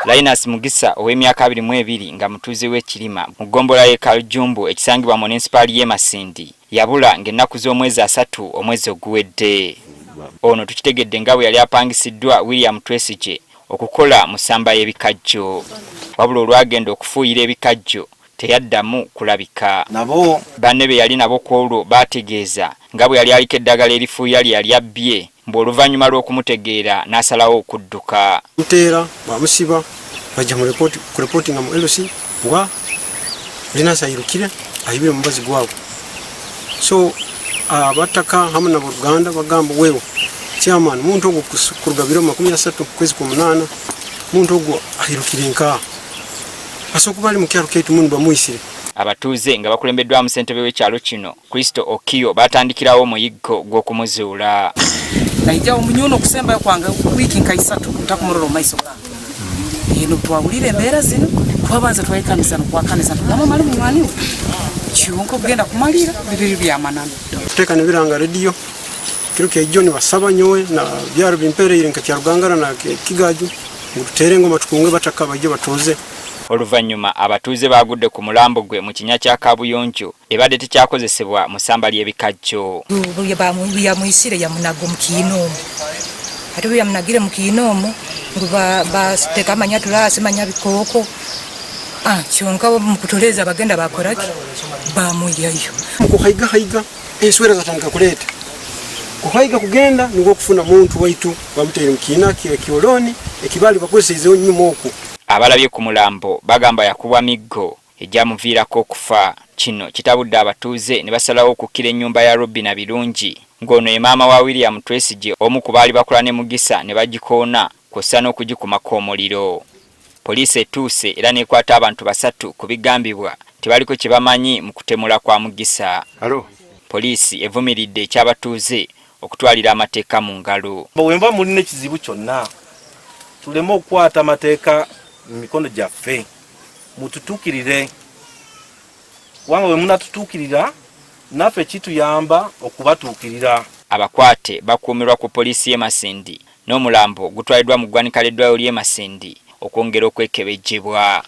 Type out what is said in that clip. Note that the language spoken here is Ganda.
Linus Mugisa ow'emyaka 22 nga mutuuze w'ekirima mu ggombola y'e Kaljumbu ekisangibwa municipali y'e Masindi yabula ng'ennaku z'omwezi 3 omwezi oguwedde. Ono tukitegedde nga bwe yali apangisiddwa William Twesige okukola mu ssamba y'ebikajjo. Wabula olwagenda okufuuyira ebikajjo teyaddamu kulabika. Nabo banne be yali nabo kwolwo baategeeza nga bwe yali aliko eddagala erifuuya lyali abbye ng'oluvannyuma lw'okumutegeera n'asalawo okudduka. Mteera bamusiba bajja mu report nga mu LC nga Linus ayirukire ayibire mu bazi gwabo. So abataka hamwe na Buganda bagamba wewe chairman muntu ogwo ku Rugabiro 13 kwezi kwa 8 muntu ogwo ayirukire nka asoko bali mu kyalo ketu mundu bamuyisire. Abatuuze nga bakulembeddwa mu ssentebe w'ekyalo kino Kristo Okiyo batandikirawo omuyiggo gw'okumuzuula. Naija omunyono kusemba kwange wiki nka 3 ntakumuroro maiso gange. Eno twawulira embeera zino twabanza twayikanisa n'okwakanisa ngama mali mu mwani kyonko kugenda kumalira bibiri bya manana. Tuteka nebiranga radio kiruke John basaba nyowe na byaro bimpereye nka kyarugangara na Kigaju ngutere ngoma tukunge bataka bajje batoze. Oluvannyuma abatuuze baagudde ku mulambo gwe mu kinya kya Kabuyonjo ebadde tekyakozesebwa mu ssamba ly'ebikajjo. Ya muisire ya munago mukinomo ati ya munagire mukinomo ba teka manya tulase manya bikoko kyonka mukutoleza bagenda bakoraki bamuyayo mukuhaiga enswera zatandika kuleta kuhaiga kugenda niko kufuna muntu waitu bamutera mukina kioloni ekibali bakozeseze onyuma oku. Abalabye ku mulambo bagamba yakubwa miggo ejjamuviirako okufa. Kino kitabudde abatuuze ne basalawo okukkira ennyumba ya Robina birungi ng'ono ye maama wa William Twesige omu ku baali bakola ne Mugisa ne bagikoona kw'ossa n'okugikumako omuliro. Poliisi etuuse era n'ekwata abantu 3 ku bigambibwa tebaliko kye bamanyi mu kutemula kwa Mugisa. Poliisi evumiridde eky'abatuuze okutwalira amateeka mu ngalo. Bwemba mulina ekizibu kyonna tuleme okukwata amateeka mu mikono gyaffe mututuukirire wanga bwe munatutuukirira naffe kituyamba okubatuukirira. Abakwate bakuumirwa ku poliisi y'e Masindi n'omulambo gutwaliddwa mu ggwanika ly'eddwaliro ly'e Masindi okwongera okwekebejjebwa.